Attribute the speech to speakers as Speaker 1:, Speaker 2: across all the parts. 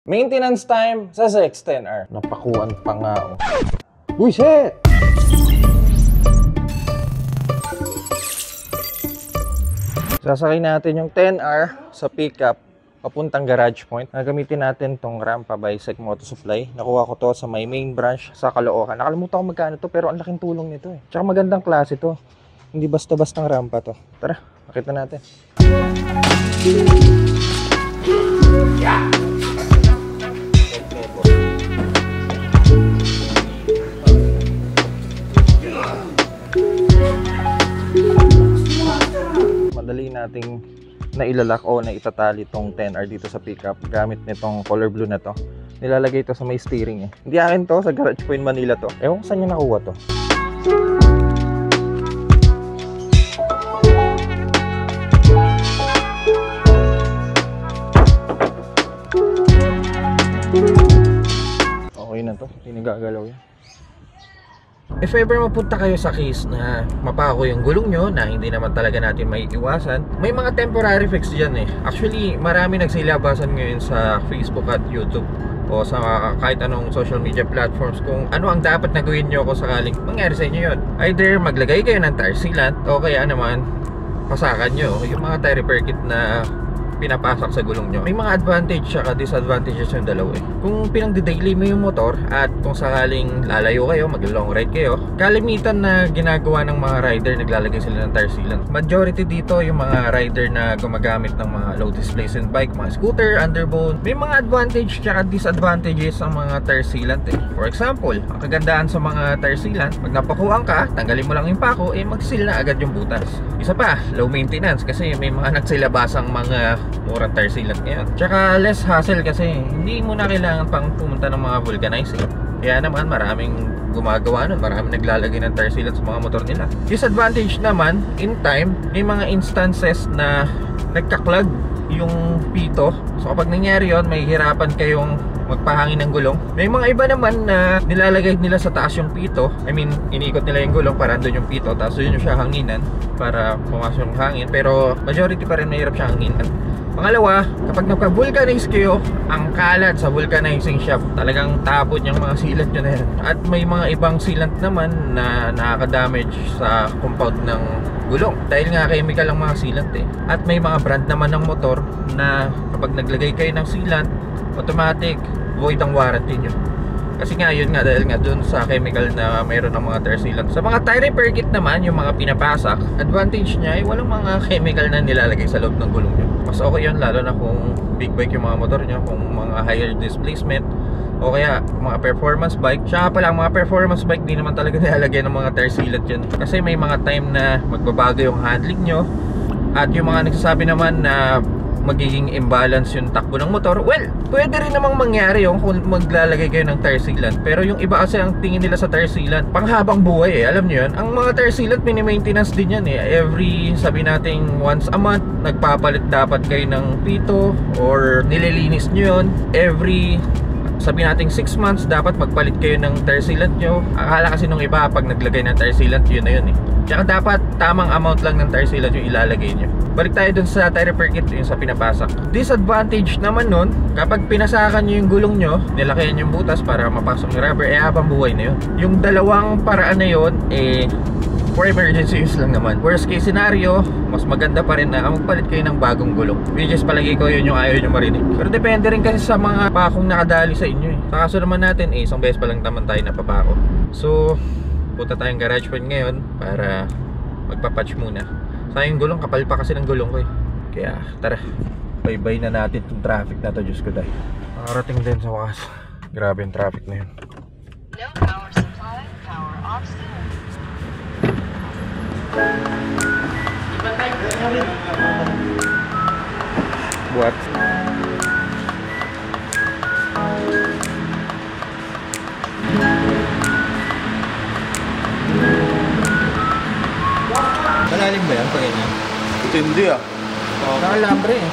Speaker 1: Maintenance time sa ZX-10R. Napakuan pa nga oh. Uy, shit! Sasakay natin yung 10R sa pickup papuntang garage point. Gagamitin natin tong rampa by Sec Moto Supply. Nakuha ko to sa may main branch sa Caloocan. Nakalimutan ko magkano to pero ang laking tulong nito eh. Tsaka magandang klase to. Hindi basta-bastang rampa to. Tara, makita natin. Madali nating nailalak o naitatali tong 10R dito sa pickup gamit nitong color blue na to. Nilalagay to sa may steering eh. Hindi akin to, sa Garage Point Manila to. Ewan ko saan niya nakuha to. Okay na to, hindi nagagalaw yan. If ever mapunta kayo sa case na mapako yung gulong nyo na hindi naman talaga natin may iwasan, may mga temporary fix dyan eh. Actually, marami nagsilabasan ngayon sa Facebook at YouTube o sa kahit anong social media platforms kung ano ang dapat na gawin nyo kung sakaling mangyari sa inyo yun. Either maglagay kayo ng tire sealant o kaya naman pasakan nyo yung mga tire repair kit na pinapasak sa gulong nyo. May mga advantage at disadvantages yung dalawa eh. Kung pinang-daily mo yung motor at kung sakaling lalayo kayo, mag-long ride kayo, kalimitan na ginagawa ng mga rider, naglalagay sila ng tire sealant. Majority dito yung mga rider na gumagamit ng mga low displacement bike, mga scooter, underbone. May mga advantage at disadvantages ang mga tire sealant eh. For example, ang kagandahan sa mga tire sealant, pag napakuan ka, tanggalin mo lang yung pako, eh mag-seal na agad yung butas. Isa pa, low maintenance kasi may mga nagsilabasang mga murang tire sealant ngayon. Tsaka less hassle kasi hindi mo na kailangan pang pumunta ng mga vulcanizing. Kaya naman maraming gumagawa nun, maraming naglalagay ng tire sealant sa mga motor nila. Disadvantage naman, in time, may mga instances na nagkaklag yung pito. So kapag nangyari yun, may hirapan kayong magpahangin ng gulong. May mga iba naman na nilalagay nila sa taas yung pito. I mean, iniikot nila yung gulong para andun yung pito, tapos yun yung siya hanginan para pumasok yung hangin. Pero majority pa rin mahirap siya hanginan. Pangalawa, kapag nagka-vulcanize kayo, ang kalat sa vulcanizing shop, talagang tapon yung mga sealant nyo na yan. At may mga ibang sealant naman na nakaka-damage sa compound ng gulong dahil nga chemical ang mga sealant eh. At may mga brand naman ng motor na kapag naglagay kayo ng sealant, automatic void ang warranty nyo. Kasi nga yun nga, dahil nga dun sa chemical na mayroon ng mga tire sealant. Sa mga tire repair kit naman, yung mga pinapasak, advantage niya ay walang mga chemical na nilalagay sa loob ng gulong nyo. Mas okay yun, lalo na kung big bike yung mga motor nyo, kung mga higher displacement o kaya mga performance bike. Tsaka pala, mga performance bike di naman talaga nilalagay ng mga tire sealant yun. Kasi may mga time na magbabago yung handling nyo. At yung mga nagsasabi naman na magiging imbalance yung takbo ng motor, well, pwede rin namang mangyari yung kung maglalagay kayo ng tire sealant. Pero yung iba kasi ang tingin nila sa tire sealant panghabang buhay eh, alam nyo yun. Ang mga tire sealant mini-maintenance din yan eh. Every, sabi natin, once a month nagpapalit dapat kayo ng pito or nililinis nyo yun. Every, sabi natin 6 months dapat magpalit kayo ng tire sealant nyo. Akala kasi nung iba pag naglagay ng tire sealant yun na yun eh. Tsaka dapat tamang amount lang ng tire sealant yung ilalagay nyo. Balik tayo dun sa tire repair kit, yung sa pinapasak. Disadvantage naman nun, kapag pinasakan nyo yung gulong nyo, nilakayan yung butas para mapasok yung rubber, eh habang buhay na yun. Yung dalawang paraan na yun, eh for emergency use lang naman. Worst case scenario, mas maganda pa rin na magpalit kayo ng bagong gulong. Which is palagi ko yun yung ayaw nyo marinig. Pero depende rin kasi sa mga pakong nakadali sa inyo eh. Sa kaso naman natin, eh isang beses pa lang naman tayo napapako. So punta tayong garage point ngayon para magpapatch muna. Sayang gulong, kapal pa kasi ng gulong ko eh. Kaya tara, bye-bye na natin itong traffic na to, Diyos ko dahil. Nakarating din sa wakas. Grabe yung traffic na yun.
Speaker 2: No power supply, power off soon.
Speaker 1: What? Malalim ba yan pag ganyan?
Speaker 3: Hindi ah.
Speaker 1: Nakalambre eh.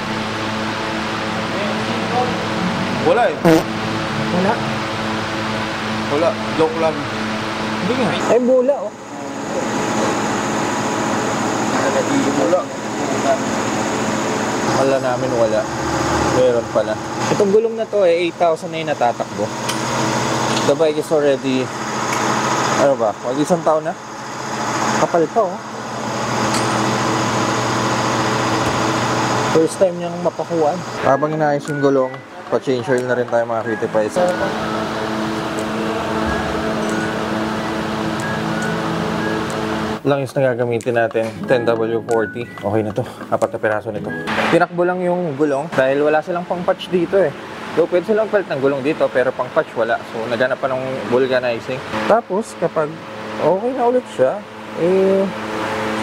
Speaker 3: Wala eh.
Speaker 1: Wala.
Speaker 3: Wala. Joke lang.
Speaker 1: Hindi nga. Ay, bola oh.
Speaker 3: Wala.
Speaker 1: Wala namin wala. Meron pala. Itong gulong na to 8,000 na yung natatakbo. The bike is already, ano ba, isang taon na? Kapal pa oh. First time niyang mapakuan. Habang inaayos yung gulong, pa-change oil na rin tayo mga Cutie Pies. Langis na gagamitin natin, 10W40. Okay na to, 4 na piraso nito. Tinakbo lang yung gulong dahil wala silang pang patch dito eh. So pwede silang palit ng gulong dito pero pang patch wala. So naghanap pa ng vulcanizing. Tapos kapag okay na ulit siya,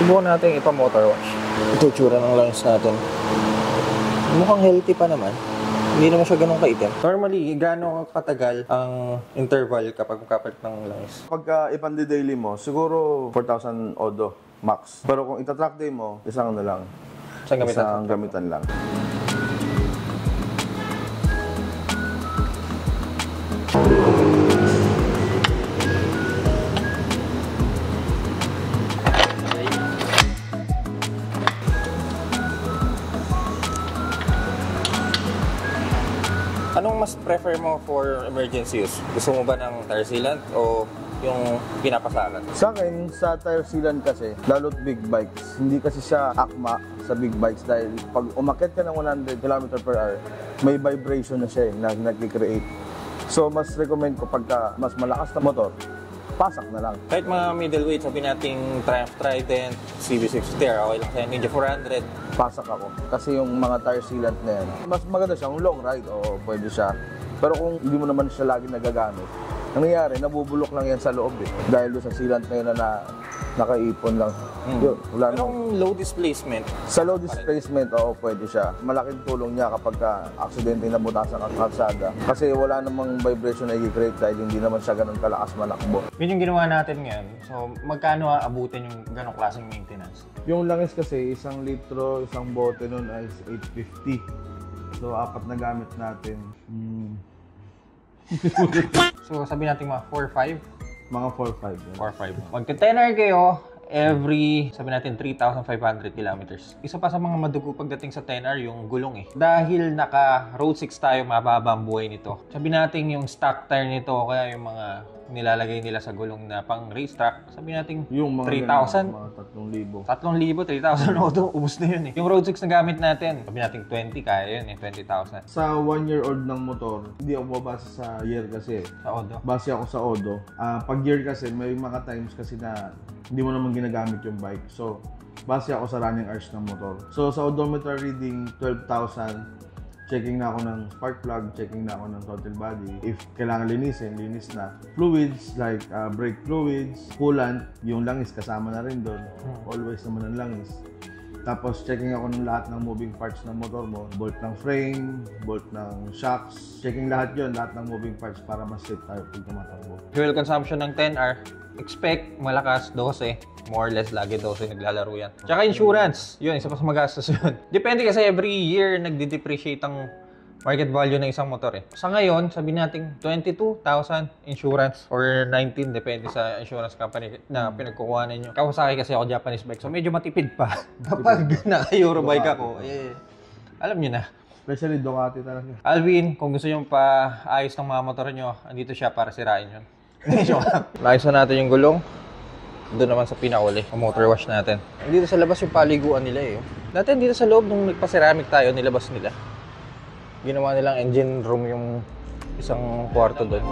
Speaker 1: subukan natin ipa-motor wash. Ito tsura ng langis natin. Mukhang healthy pa naman. Hindi naman siya ganun kaitim. Normally, gano'ng katagal ang interval kapag magkapalit ng langis?
Speaker 3: Pagka ipandi-daily mo, siguro 4,000 odo max. Pero kung ita-track day mo, isang ano lang.
Speaker 1: Isang gamitan?
Speaker 3: Isang gamitan lang.
Speaker 1: Anong mas prefer mo for emergency use? Gusto mo ba ng tire sealant o yung pinapasalan?
Speaker 3: Sa akin, sa tire sealant kasi, lalo't big bikes, hindi kasi siya akma sa big bikes dahil pag umakyat ka ng 100 km/h, may vibration na siya na nag-create. So, mas recommend ko pagka mas malakas na motor, pasak na lang.
Speaker 1: Kahit mga middleweight, sabi nating Triumph Trident, CB60, okay lang sa'yo, Ninja 400.
Speaker 3: Pasak ako. Kasi yung mga tire sealant na yan, mas maganda siyang long ride o pwede siya. Pero kung hindi mo naman siya lagi nagagamit, nangyayari, nabubulok lang yan sa loob eh. Dahil doon sa sealant na yun na nakaipon lang. Yun, wala
Speaker 1: Pero
Speaker 3: namang-
Speaker 1: low displacement,
Speaker 3: Sa low displacement, oo, pwede siya. Malaking tulong niya kapag aksidente na butasan ang kalsada. Kasi wala namang vibration na i-create dahil hindi naman siya ganun kalakas manakbo.
Speaker 1: yun yung ginawa natin ngayon. So, magkano aabutin yung ganong klaseng maintenance?
Speaker 3: Yung langis kasi, 1 litro, isang bote nun ay 850. So, 4 na gamit natin.
Speaker 1: So, sabi natin mga 4-5.
Speaker 3: Mga 4-5.
Speaker 1: 4-5. Magka-tenor kayo every, sabi natin, 3,500 kilometers. Isa pa sa mga madugo pagdating sa 10R, yung gulong eh. Dahil naka Road 6 tayo, mababa ang buhay nito. Sabi natin yung stock tire nito, kaya yung mga nilalagay nila sa gulong na pang racetrack, sabi natin
Speaker 3: Yung mga
Speaker 1: 3,000.
Speaker 3: Mga 3,000.
Speaker 1: 3,000, 3,000 auto, ubus na yun eh. Yung Road 6 na gamit natin, sabi natin 20, kaya yun eh, 20,000
Speaker 3: Sa 1-year-old ng motor, hindi ako babasa sa year kasi.
Speaker 1: sa auto.
Speaker 3: Base ako sa odo. Pag year kasi, may mga times kasi na hindi mo naman ginagamit yung bike. So, base ako sa running hours ng motor. So, sa odometer reading, 12,000. Checking na ako ng spark plug, checking na ako ng throttle body. If kailangan linisin, linis na. Fluids like brake fluids, coolant, yung langis kasama na rin doon. Always naman ang langis. Tapos checking ako ng lahat ng moving parts ng motor mo. Bolt ng frame, bolt ng shocks. Checking lahat yon, lahat ng moving parts para mas safe tayo pag tumatakbo.
Speaker 1: Fuel consumption ng 10R, expect malakas 12. More or less lagi 12 naglalaro yan. Tsaka insurance, yun, isa pa sa magastos yun. Depende kasi every year nagde-depreciate ang market value ng isang motor eh. Sa ngayon, sabi natin 22,000 insurance or 19, depende sa insurance company na pinagkukuha ninyo. Kawasaki kasi ako Japanese bike, so medyo matipid pa. Kapag naka-Eurobike ako, alam nyo na.
Speaker 3: Especially Ducati talaga.
Speaker 1: Alvin, kung gusto nyo pa ayos ng mga motor nyo, andito siya para sirain yun. Naayos na natin yung gulong. Doon naman sa pinakauli, ang motor wash natin. Dito sa labas yung paliguan nila eh. Dati dito sa loob, nung nagpa-ceramic tayo, nilabas nila. Ginawa nilang engine room yung isang kwarto doon.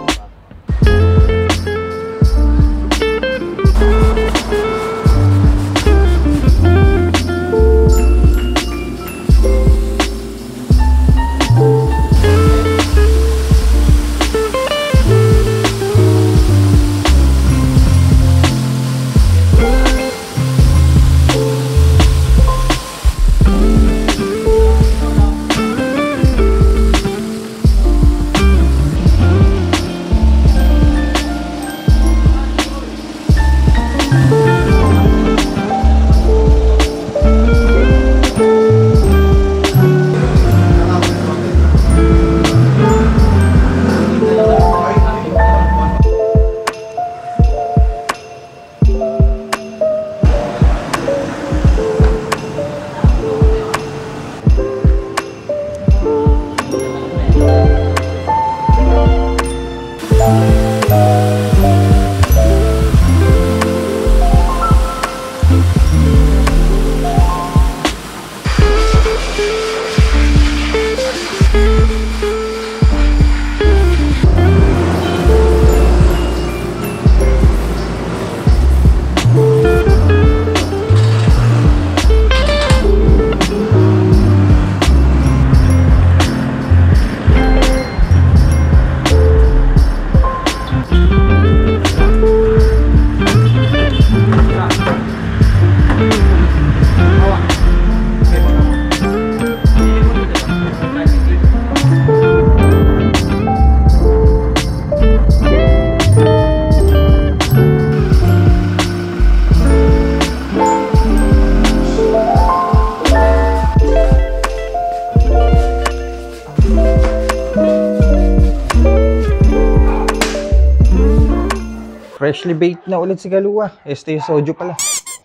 Speaker 1: Freshly baked na ulit si Kalua. Este Soju pala.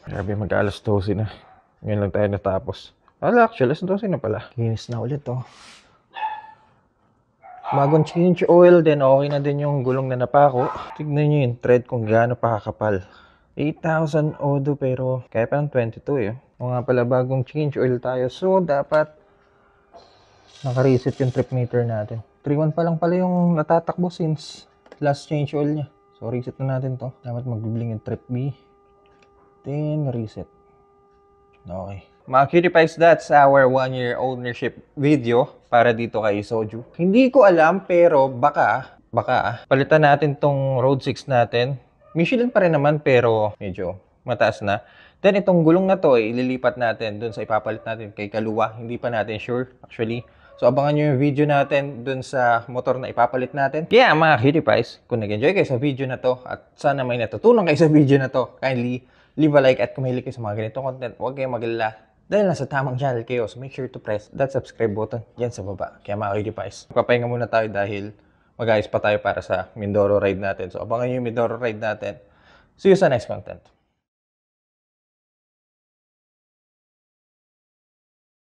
Speaker 1: Grabe, mag-alas 12 na. Ngayon lang tayo natapos. Actually, alas 12 na pala. Kinis na ulit, oh. Bagong change oil, then okay na din yung gulong na napako. Tignan nyo yung thread kung gaano pa kakapal. 8,000 odo pero kaya pa ng 22 eh. O nga pala, bagong change oil tayo. So, dapat naka-reset yung trip meter natin. 3.1 pa lang pala yung natatakbo since last change oil niya. So, reset na natin to. Dapat magbibling yung trip B. Then, reset. Okay. Mga cutie pies, that's our 1-year ownership video para dito kay Soju. Hindi ko alam pero baka palitan natin tong Road 6 natin. Michelin pa rin naman pero medyo mataas na. Then itong gulong na to ililipat natin dun sa ipapalit natin kay Kalua. Hindi pa natin sure actually. So abangan nyo yung video natin dun sa motor na ipapalit natin. Yeah, mga cutie pies, kung nag-enjoy kayo sa video na to at sana may natutunan kayo sa video na to, kindly leave a like at kung mahilig kayo sa mga ganitong content, huwag kayong mag-alala. Dahil nasa tamang channel kayo, so make sure to press that subscribe button yan sa baba. Kaya mga cutie pies, papahinga muna tayo dahil mag-ayos pa tayo para sa Mindoro ride natin. So abangan nyo yung Mindoro ride natin. See you sa next content.